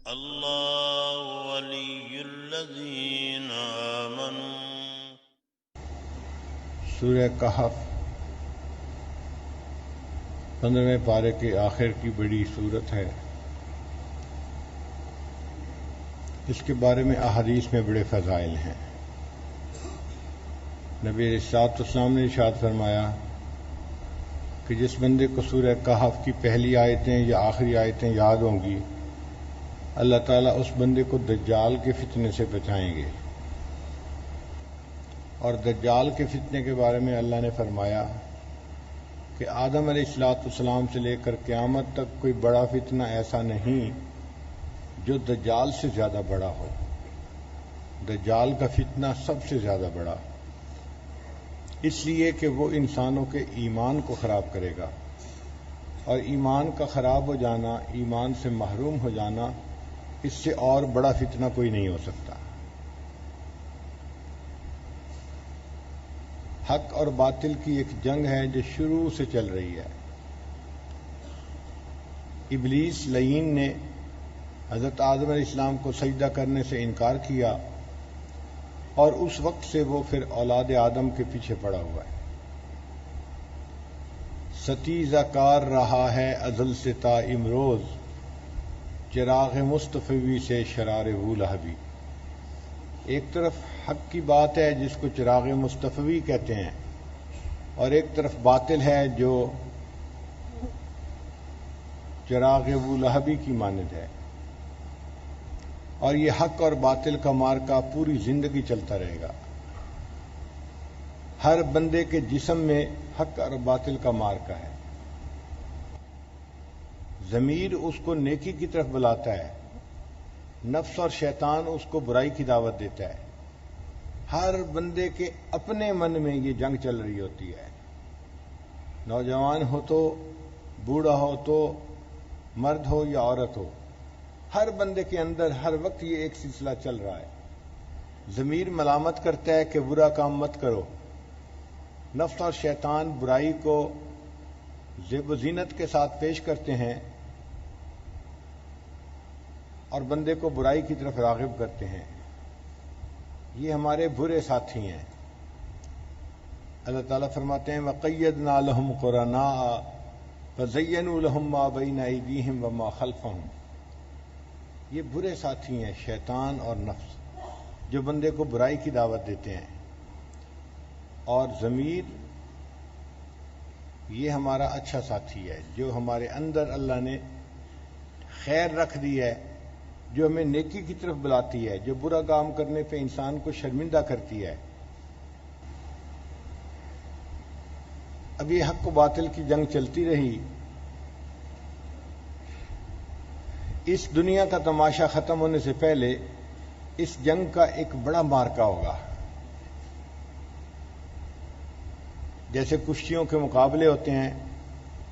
اللہ ولی الذین آمنوا۔ سورہ کہف 15ویں پارے کے آخر کی بڑی سورت ہے۔ اس کے بارے میں احادیث میں بڑے فضائل ہیں۔ نبی علیہ الصلوۃ والسلام نے ارشاد فرمایا کہ جس بندے کو سورہ کہف کی پہلی آیتیں یا آخری آیتیں یاد ہوں گی، اللہ تعالیٰ اس بندے کو دجال کے فتنے سے بچائیں گے۔ اور دجال کے فتنے کے بارے میں اللہ نے فرمایا کہ آدم علیہ الصلوۃ والسلام سے لے کر قیامت تک کوئی بڑا فتنہ ایسا نہیں جو دجال سے زیادہ بڑا ہو۔ دجال کا فتنہ سب سے زیادہ بڑا، اس لیے کہ وہ انسانوں کے ایمان کو خراب کرے گا، اور ایمان کا خراب ہو جانا، ایمان سے محروم ہو جانا، اس سے اور بڑا فتنہ کوئی نہیں ہو سکتا۔ حق اور باطل کی ایک جنگ ہے جو شروع سے چل رہی ہے۔ ابلیس لعین نے حضرت آدم علیہ السلام کو سجدہ کرنے سے انکار کیا، اور اس وقت سے وہ پھر اولاد آدم کے پیچھے پڑا ہوا ہے۔ ستیزہ کار رہا ہے ازل سے تا امروز، چراغ مصطفی سے شرار وہ لہبی۔ ایک طرف حق کی بات ہے جس کو چراغ مصطفی کہتے ہیں، اور ایک طرف باطل ہے جو چراغ وہ لہبی کی مانند ہے، اور یہ حق اور باطل کا مارکا پوری زندگی چلتا رہے گا۔ ہر بندے کے جسم میں حق اور باطل کا مارکا ہے۔ ضمیر اس کو نیکی کی طرف بلاتا ہے، نفس اور شیطان اس کو برائی کی دعوت دیتا ہے۔ ہر بندے کے اپنے من میں یہ جنگ چل رہی ہوتی ہے، نوجوان ہو تو، بوڑھا ہو تو، مرد ہو یا عورت ہو، ہر بندے کے اندر ہر وقت یہ ایک سلسلہ چل رہا ہے۔ ضمیر ملامت کرتا ہے کہ برا کام مت کرو، نفس اور شیطان برائی کو زیب و زینت کے ساتھ پیش کرتے ہیں اور بندے کو برائی کی طرف راغب کرتے ہیں۔ یہ ہمارے برے ساتھی ہیں۔ اللہ تعالیٰ فرماتے ہیں وَقَيَّدْنَا لَهُمْ قُرَنَاءَ فَزَيَّنُوا لَهُم مَّا بَيْنَ أَيْدِيهِمْ وَمَا خَلْفَهُمْ۔ یہ برے ساتھی ہیں، شیطان اور نفس، جو بندے کو برائی کی دعوت دیتے ہیں۔ اور ضمیر یہ ہمارا اچھا ساتھی ہے، جو ہمارے اندر اللہ نے خیر رکھ دی ہے، جو ہمیں نیکی کی طرف بلاتی ہے، جو برا کام کرنے پہ انسان کو شرمندہ کرتی ہے۔ اب یہ حق و باطل کی جنگ چلتی رہی۔ اس دنیا کا تماشا ختم ہونے سے پہلے اس جنگ کا ایک بڑا مارکا ہوگا۔ جیسے کشتیوں کے مقابلے ہوتے ہیں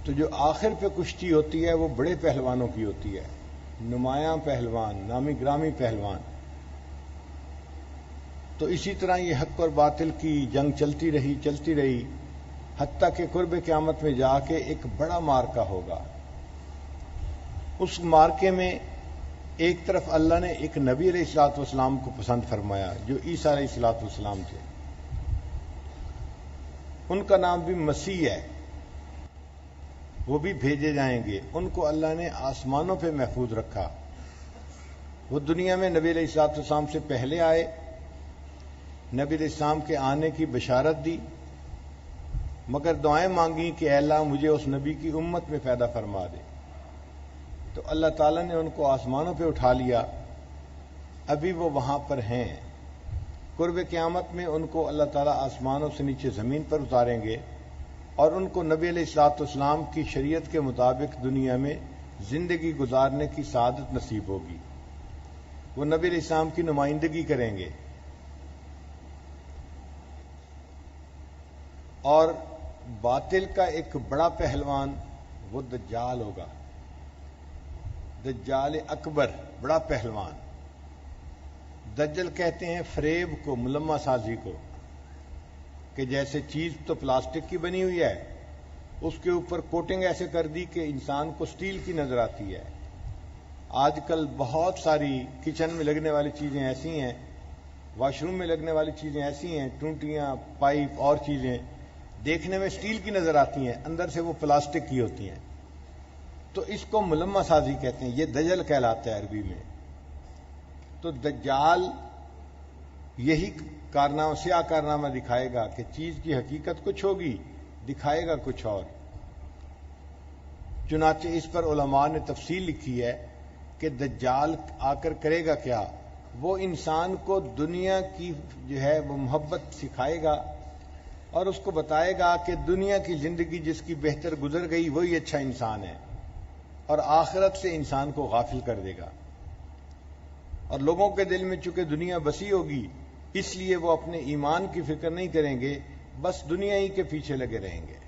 تو جو آخر پہ کشتی ہوتی ہے وہ بڑے پہلوانوں کی ہوتی ہے، نمایاں پہلوان، نامی گرامی پہلوان۔ تو اسی طرح یہ حق اور باطل کی جنگ چلتی رہی حتیٰ کہ قرب قیامت میں جا کے ایک بڑا مارکا ہوگا۔ اس مارکے میں ایک طرف اللہ نے ایک نبی علیہ الصلوۃ والسلام کو پسند فرمایا جو عیسیٰ علیہ الصلوۃ والسلام تھے۔ ان کا نام بھی مسیح ہے، وہ بھی بھیجے جائیں گے۔ ان کو اللہ نے آسمانوں پہ محفوظ رکھا۔ وہ دنیا میں نبی علیہ الصلوۃ والسلام سے پہلے آئے، نبی علیہ السلام کے آنے کی بشارت دی، مگر دعائیں مانگی کہ اے اللہ مجھے اس نبی کی امت میں پیدا فرما دے۔ تو اللہ تعالیٰ نے ان کو آسمانوں پہ اٹھا لیا، ابھی وہ وہاں پر ہیں۔ قرب قیامت میں ان کو اللہ تعالیٰ آسمانوں سے نیچے زمین پر اتاریں گے، اور ان کو نبی علیہ الصلوۃ والسلام کی شریعت کے مطابق دنیا میں زندگی گزارنے کی سعادت نصیب ہوگی۔ وہ نبی علیہ السلام کی نمائندگی کریں گے، اور باطل کا ایک بڑا پہلوان وہ دجال ہوگا، دجال اکبر، بڑا پہلوان۔ دجل کہتے ہیں فریب کو، ملمہ سازی کو، کہ جیسے چیز تو پلاسٹک کی بنی ہوئی ہے، اس کے اوپر کوٹنگ ایسے کر دی کہ انسان کو سٹیل کی نظر آتی ہے، آج کل بہت ساری کچن میں لگنے والی چیزیں ایسی ہیں، واش روم میں لگنے والی چیزیں ایسی ہیں، ٹونٹیاں، پائپ اور چیزیں دیکھنے میں اسٹیل کی نظر آتی ہیں، اندر سے وہ پلاسٹک کی ہوتی ہیں. تو اس کو ملمہ سازی کہتے ہیں، یہ دجل کہلاتا ہے عربی میں. تو دجال یہی کارنامہ، سیاہ کارنامہ دکھائے گا کہ چیز کی حقیقت کچھ ہوگی، دکھائے گا کچھ اور. چنانچہ اس پر علماء نے تفصیل لکھی ہے کہ دجال آ کر کرے گا کیا. وہ انسان کو دنیا کی جو ہے وہ محبت سکھائے گا اور اس کو بتائے گا کہ دنیا کی زندگی جس کی بہتر گزر گئی وہی اچھا انسان ہے، اور آخرت سے انسان کو غافل کر دے گا. اور لوگوں کے دل میں چونکہ دنیا بسی ہوگی اس لیے وہ اپنے ایمان کی فکر نہیں کریں گے، بس دنیا ہی کے پیچھے لگے رہیں گے.